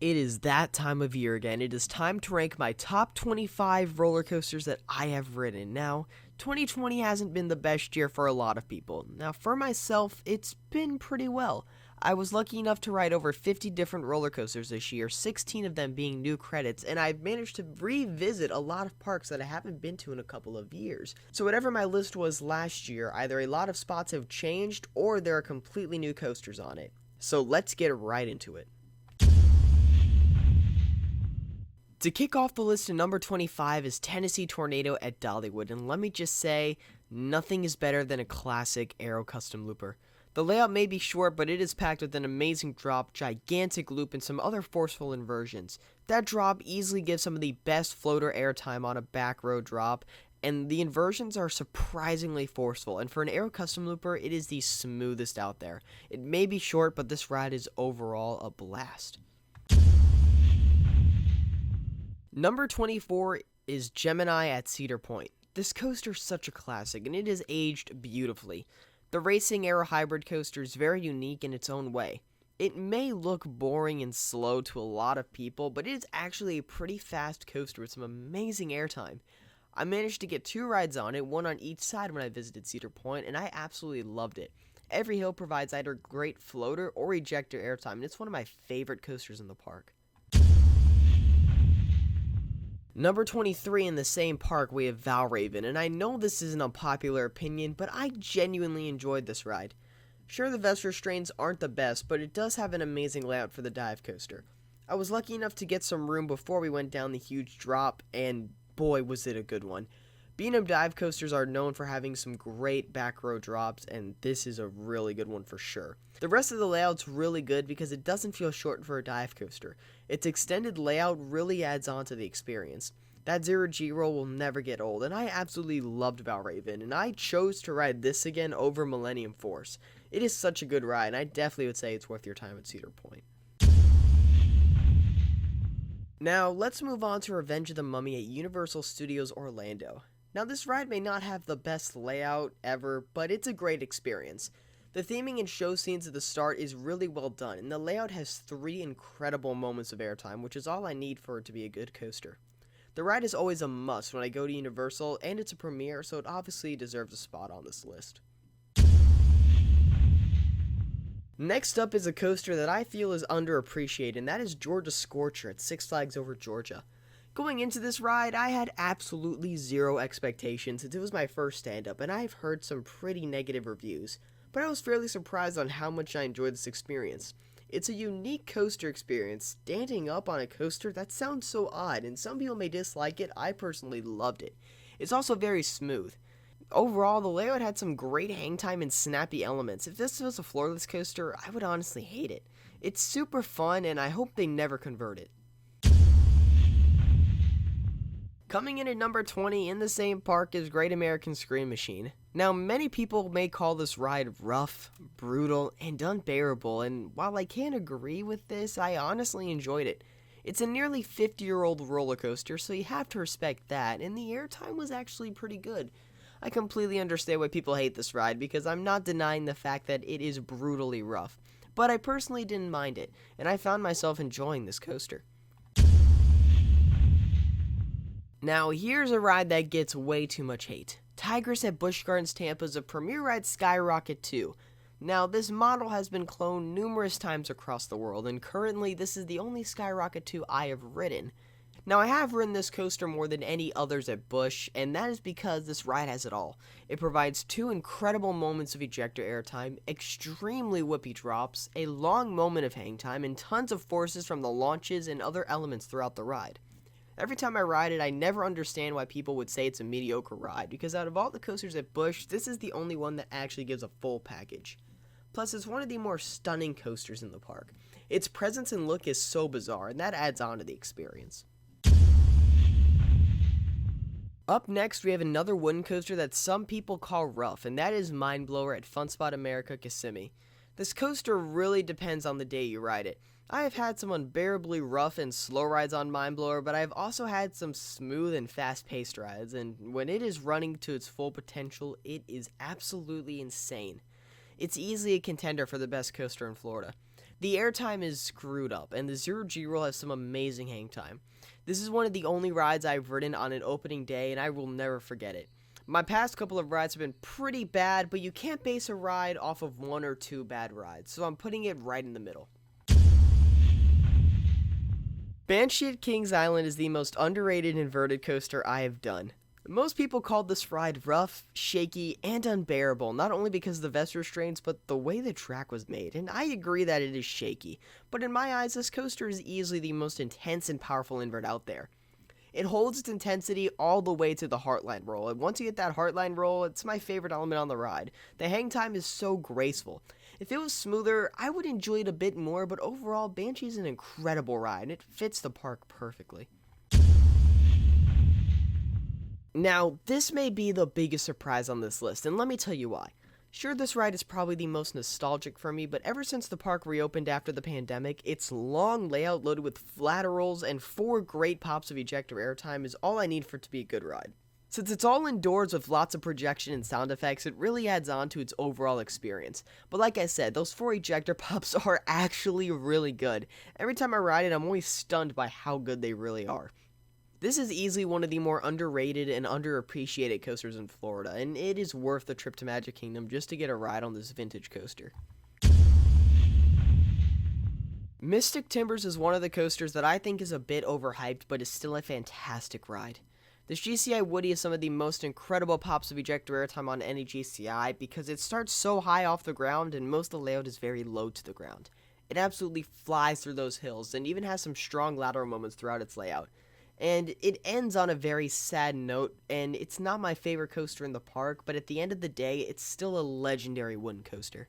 It is that time of year again. It is time to rank my top 25 roller coasters that I have ridden. Now, 2020 hasn't been the best year for a lot of people. Now, for myself, it's been pretty well. I was lucky enough to ride over 50 different roller coasters this year, 16 of them being new credits, and I've managed to revisit a lot of parks that I haven't been to in a couple of years. So whatever my list was last year, either a lot of spots have changed or there are completely new coasters on it. So let's get right into it. To kick off the list at number 25 is Tennessee Tornado at Dollywood, and let me just say, nothing is better than a classic Aero Custom Looper. The layout may be short, but it is packed with an amazing drop, gigantic loop, and some other forceful inversions. That drop easily gives some of the best floater airtime on a back row drop, and the inversions are surprisingly forceful, and for an Aero Custom Looper, it is the smoothest out there. It may be short, but this ride is overall a blast. Number 24 is GEMINI at Cedar Point. This coaster is such a classic, and it has aged beautifully. The racing aero hybrid coaster is very unique in its own way. It may look boring and slow to a lot of people, but it is actually a pretty fast coaster with some amazing airtime. I managed to get 2 rides on it, one on each side when I visited Cedar Point, and I absolutely loved it. Every hill provides either great floater or ejector airtime, and it's one of my favorite coasters in the park. Number 23 in the same park, we have VALRAVN, and I know this is an unpopular opinion, but I genuinely enjoyed this ride. Sure, the vest restraints aren't the best, but it does have an amazing layout for the dive coaster. I was lucky enough to get some room before we went down the huge drop, and boy was it a good one. B&M dive coasters are known for having some great back row drops, and this is a really good one for sure. The rest of the layout's really good because it doesn't feel short for a dive coaster. Its extended layout really adds on to the experience. That 0G roll will never get old, and I absolutely loved VALRAVN, and I chose to ride this again over Millennium Force. It is such a good ride, and I definitely would say it's worth your time at Cedar Point. Now, let's move on to Revenge of the Mummy at Universal Studios Orlando. Now, this ride may not have the best layout ever, but it's a great experience. The theming and show scenes at the start is really well done, and the layout has 3 incredible moments of airtime, which is all I need for it to be a good coaster. The ride is always a must when I go to Universal, and it's a premiere, so it obviously deserves a spot on this list. Next up is a coaster that I feel is underappreciated, and that is Georgia Scorcher at Six Flags Over Georgia. Going into this ride, I had absolutely zero expectations since it was my first stand-up, and I've heard some pretty negative reviews, but I was fairly surprised on how much I enjoyed this experience. It's a unique coaster experience. Standing up on a coaster, that sounds so odd, and some people may dislike it. I personally loved it. It's also very smooth. Overall, the layout had some great hang time and snappy elements. If this was a floorless coaster, I would honestly hate it. It's super fun, and I hope they never convert it. Coming in at number 20 in the same park is Great American Scream Machine. Now, many people may call this ride rough, brutal, and unbearable, and while I can't agree with this, I honestly enjoyed it. It's a nearly 50-year-old roller coaster, so you have to respect that, and the airtime was actually pretty good. I completely understand why people hate this ride, because I'm not denying the fact that it is brutally rough, but I personally didn't mind it, and I found myself enjoying this coaster. Now, here's a ride that gets way too much hate. TIGRIS at Busch Gardens Tampa is a premier ride Skyrocket 2. Now, this model has been cloned numerous times across the world, and currently this is the only Skyrocket 2 I have ridden. Now, I have ridden this coaster more than any others at Busch, and that is because this ride has it all. It provides 2 incredible moments of ejector airtime, extremely whippy drops, a long moment of hang time, and tons of forces from the launches and other elements throughout the ride. Every time I ride it, I never understand why people would say it's a mediocre ride, because out of all the coasters at Busch, this is the only one that actually gives a full package. Plus, it's one of the more stunning coasters in the park. Its presence and look is so bizarre, and that adds on to the experience. Up next, we have another wooden coaster that some people call rough, and that is Mindblower at Fun Spot America Kissimmee. This coaster really depends on the day you ride it. I have had some unbearably rough and slow rides on Mindblower, but I have also had some smooth and fast-paced rides, and when it is running to its full potential, it is absolutely insane. It's easily a contender for the best coaster in Florida. The airtime is screwed up, and the 0G roll has some amazing hang time. This is one of the only rides I've ridden on an opening day, and I will never forget it. My past couple of rides have been pretty bad, but you can't base a ride off of 1 or 2 bad rides, so I'm putting it right in the middle. Banshee at Kings Island is the most underrated inverted coaster I have done. Most people called this ride rough, shaky, and unbearable, not only because of the vest restraints, but the way the track was made, and I agree that it is shaky, but in my eyes, this coaster is easily the most intense and powerful invert out there. It holds its intensity all the way to the Heartline roll, and once you hit that Heartline roll, it's my favorite element on the ride. The hang time is so graceful. If it was smoother, I would enjoy it a bit more, but overall, Banshee is an incredible ride, and it fits the park perfectly. Now, this may be the biggest surprise on this list, and let me tell you why. Sure, this ride is probably the most nostalgic for me, but ever since the park reopened after the pandemic, its long layout loaded with flatterals and 4 great pops of ejector airtime is all I need for it to be a good ride. Since it's all indoors with lots of projection and sound effects, it really adds on to its overall experience. But like I said, those 4 ejector pops are actually really good. Every time I ride it, I'm always stunned by how good they really are. This is easily one of the more underrated and underappreciated coasters in Florida, and it is worth the trip to Magic Kingdom just to get a ride on this vintage coaster. Mystic Timbers is one of the coasters that I think is a bit overhyped, but is still a fantastic ride. This GCI Woody is some of the most incredible pops of ejector airtime on any GCI because it starts so high off the ground and most of the layout is very low to the ground. It absolutely flies through those hills and even has some strong lateral moments throughout its layout. And it ends on a very sad note, and it's not my favorite coaster in the park, but at the end of the day, it's still a legendary wooden coaster.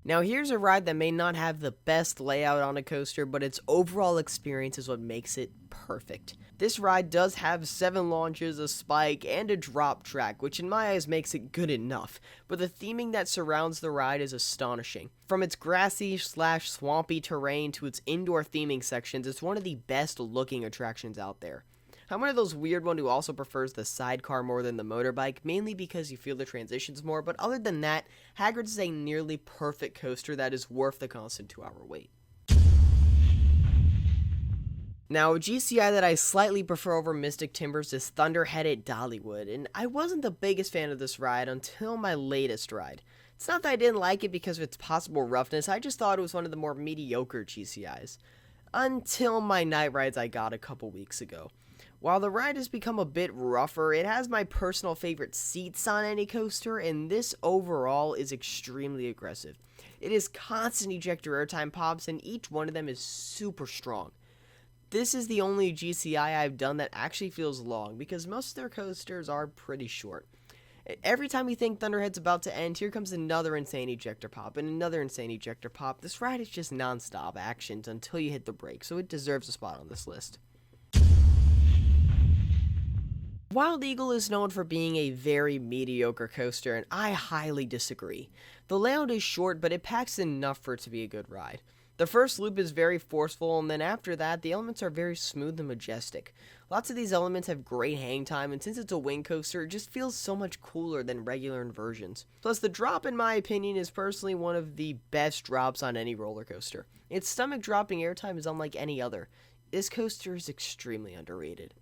Now here's a ride that may not have the best layout on a coaster, but its overall experience is what makes it perfect. This ride does have 7 launches, a spike, and a drop track, which in my eyes makes it good enough, but the theming that surrounds the ride is astonishing. From its grassy/swampy terrain to its indoor theming sections, it's one of the best looking attractions out there. I'm one of those weird one who also prefers the sidecar more than the motorbike, mainly because you feel the transitions more, but other than that, HAGRID'S is a nearly perfect coaster that is worth the constant 2-hour wait. Now, a GCI that I slightly prefer over Mystic Timbers is Thunderhead at Dollywood, and I wasn't the biggest fan of this ride until my latest ride. It's not that I didn't like it because of its possible roughness, I just thought it was one of the more mediocre GCIs. Until my night rides I got a couple weeks ago. While the ride has become a bit rougher, it has my personal favorite seats on any coaster, and this overall is extremely aggressive. It is constant ejector airtime pops, and each one of them is super strong. This is the only GCI I've done that actually feels long, because most of their coasters are pretty short. Every time you think Thunderhead's about to end, here comes another insane ejector pop, and another insane ejector pop. This ride is just non-stop actions until you hit the brake, so it deserves a spot on this list. Wild Eagle is known for being a very mediocre coaster, and I highly disagree. The layout is short, but it packs enough for it to be a good ride. The first loop is very forceful, and then after that, the elements are very smooth and majestic. Lots of these elements have great hang time, and since it's a wing coaster, it just feels so much cooler than regular inversions. Plus, the drop, in my opinion, is personally one of the best drops on any roller coaster. Its stomach-dropping airtime is unlike any other. This coaster is extremely underrated.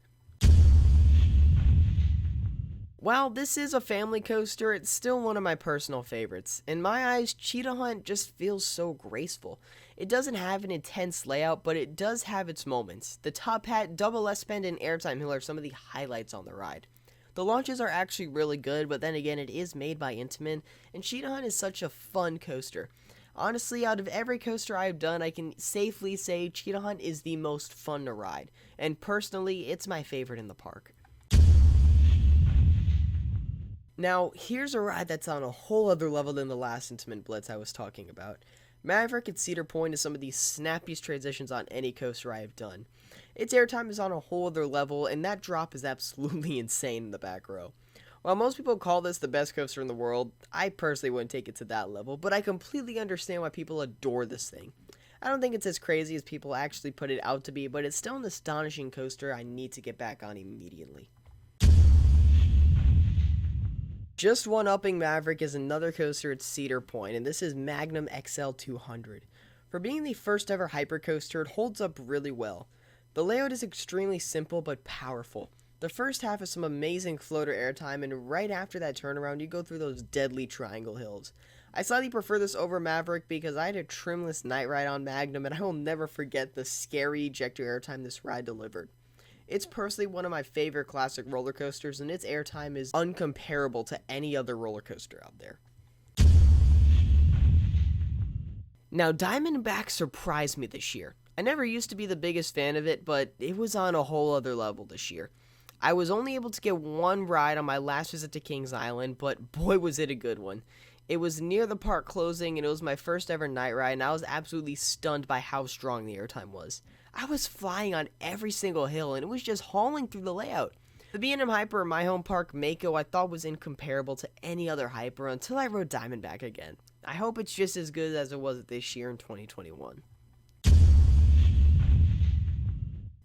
While this is a family coaster, it's still one of my personal favorites. In my eyes, Cheetah Hunt just feels so graceful. It doesn't have an intense layout, but it does have its moments. The top hat, double S-bend, and airtime hill are some of the highlights on the ride. The launches are actually really good, but then again, it is made by Intamin, and Cheetah Hunt is such a fun coaster. Honestly, out of every coaster I've done, I can safely say Cheetah Hunt is the most fun to ride, and personally, it's my favorite in the park. Now, here's a ride that's on a whole other level than the last Intamin Blitz I was talking about. Maverick at Cedar Point is some of the snappiest transitions on any coaster I have done. Its airtime is on a whole other level, and that drop is absolutely insane in the back row. While most people call this the best coaster in the world, I personally wouldn't take it to that level, but I completely understand why people adore this thing. I don't think it's as crazy as people actually put it out to be, but it's still an astonishing coaster I need to get back on immediately. Just one-upping Maverick is another coaster at Cedar Point, and this is Magnum XL 200. For being the first ever hypercoaster, it holds up really well. The layout is extremely simple but powerful. The first half is some amazing floater airtime, and right after that turnaround, you go through those deadly triangle hills. I slightly prefer this over Maverick because I had a trimless night ride on Magnum, and I will never forget the scary ejector airtime this ride delivered. It's personally one of my favorite classic roller coasters, and its airtime is uncomparable to any other roller coaster out there. Now, Diamondback surprised me this year. I never used to be the biggest fan of it, but it was on a whole other level this year. I was only able to get one ride on my last visit to Kings Island, but boy was it a good one. It was near the park closing, and it was my first ever night ride, and I was absolutely stunned by how strong the airtime was. I was flying on every single hill, and it was just hauling through the layout. The B&M Hyper in my home park, Mako, I thought was incomparable to any other Hyper until I rode Diamondback again. I hope it's just as good as it was this year in 2021.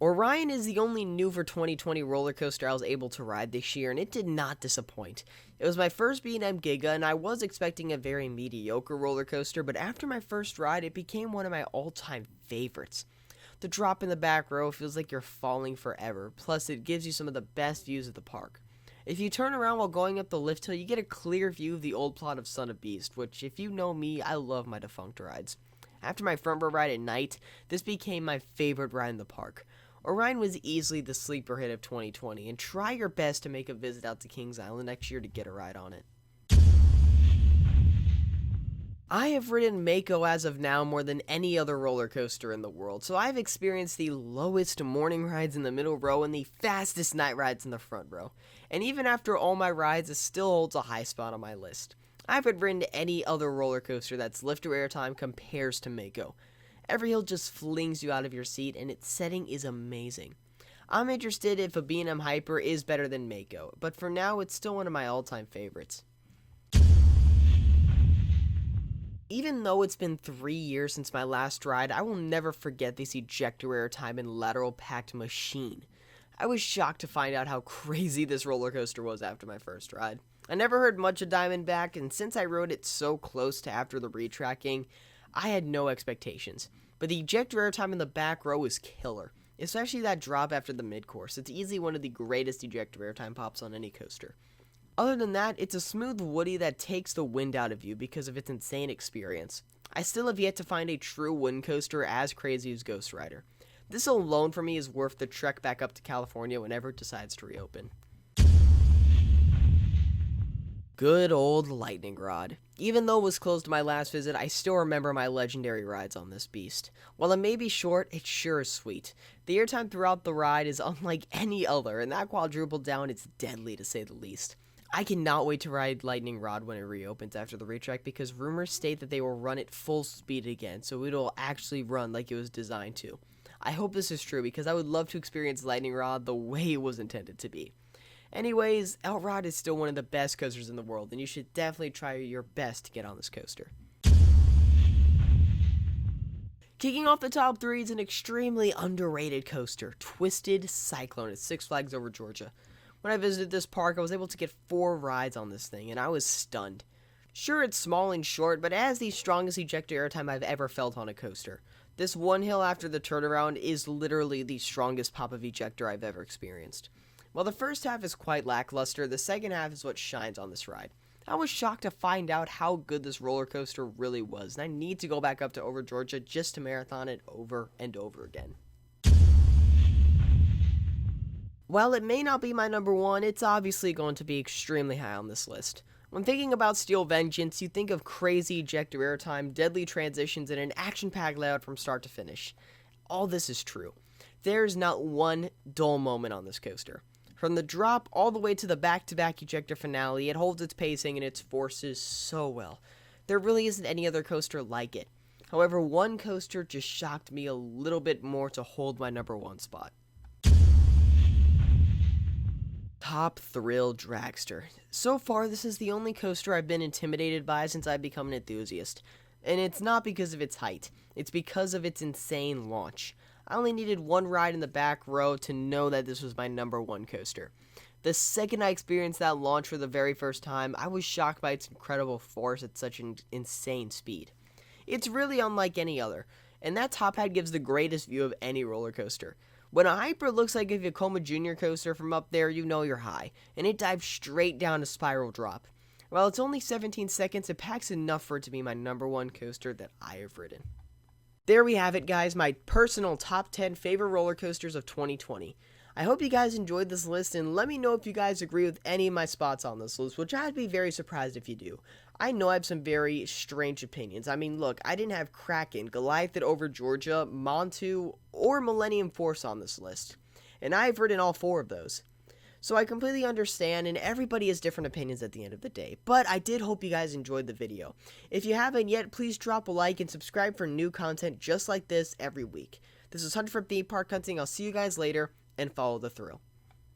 Orion is the only new for 2020 roller coaster I was able to ride this year, and it did not disappoint. It was my first B&M Giga, and I was expecting a very mediocre roller coaster, but after my first ride, it became one of my all-time favorites. The drop in the back row feels like you're falling forever, plus it gives you some of the best views of the park. If you turn around while going up the lift hill, you get a clear view of the old plot of Son of Beast, which, if you know me, I love my defunct rides. After my front row ride at night, this became my favorite ride in the park. Orion was easily the sleeper hit of 2020, and try your best to make a visit out to Kings Island next year to get a ride on it. I have ridden Mako as of now more than any other roller coaster in the world, so I've experienced the lowest morning rides in the middle row and the fastest night rides in the front row. And even after all my rides, it still holds a high spot on my list. I haven't ridden any other roller coaster that's lift or airtime compares to Mako. Every hill just flings you out of your seat, and its setting is amazing. I'm interested if a B&M Hyper is better than Mako, but for now it's still one of my all-time favorites. Even though it's been 3 years since my last ride, I will never forget this ejector airtime and lateral packed machine. I was shocked to find out how crazy this roller coaster was after my first ride. I never heard much of Diamondback, and since I rode it so close to after the retracking, I had no expectations. But the ejector airtime in the back row is killer, especially that drop after the mid-course. It's easily one of the greatest ejector airtime pops on any coaster. Other than that, it's a smooth woody that takes the wind out of you because of its insane experience. I still have yet to find a true wind coaster as crazy as GHOSTRIDER. This alone for me is worth the trek back up to California whenever it decides to reopen. Good old Lightning Rod. Even though it was closed to my last visit, I still remember my legendary rides on this beast. While it may be short, it sure is sweet. The airtime throughout the ride is unlike any other, and that quadruple down is deadly to say the least. I cannot wait to ride Lightning Rod when it reopens after the retrack because rumors state that they will run it full speed again, so it'll actually run like it was designed to. I hope this is true because I would love to experience Lightning Rod the way it was intended to be. Anyways, L-Rod is still one of the best coasters in the world, and you should definitely try your best to get on this coaster. Kicking off the top 3 is an extremely underrated coaster, Twisted Cyclone at Six Flags Over Georgia. When I visited this park, I was able to get 4 rides on this thing, and I was stunned. Sure, it's small and short, but it has the strongest ejector airtime I've ever felt on a coaster. This one hill after the turnaround is literally the strongest pop of ejector I've ever experienced. While the first half is quite lackluster, the second half is what shines on this ride. I was shocked to find out how good this roller coaster really was, and I need to go back up to Over Georgia just to marathon it over and over again. While it may not be my number 1, it's obviously going to be extremely high on this list. When thinking about Steel Vengeance, you think of crazy ejector airtime, deadly transitions, and an action-packed layout from start to finish. All this is true. There's not one dull moment on this coaster. From the drop all the way to the back-to-back ejector finale, it holds its pacing and its forces so well. There really isn't any other coaster like it. However, one coaster just shocked me a little bit more to hold my number 1 spot. Top Thrill Dragster. So far, this is the only coaster I've been intimidated by since I've become an enthusiast. And it's not because of its height, it's because of its insane launch. I only needed one ride in the back row to know that this was my number 1 coaster. The second I experienced that launch for the very first time, I was shocked by its incredible force at such an insane speed. It's really unlike any other, and that top hat gives the greatest view of any roller coaster. When a Hyper looks like a Vekoma Jr. coaster from up there, you know you're high, and it dives straight down a spiral drop. While it's only 17 seconds, it packs enough for it to be my #1 coaster that I have ridden. There we have it, guys, my personal top 10 favorite roller coasters of 2020. I hope you guys enjoyed this list, and let me know if you guys agree with any of my spots on this list, which I'd be very surprised if you do. I know I have some very strange opinions. I mean, look, I didn't have Kraken, Goliath over Georgia, Montu, or Millennium Force on this list, and I've ridden all 4 of those. So I completely understand, and everybody has different opinions at the end of the day, but I did hope you guys enjoyed the video. If you haven't yet, please drop a like and subscribe for new content just like this every week. This is Hunter from Theme Park Hunting. I'll see you guys later, and follow the thrill.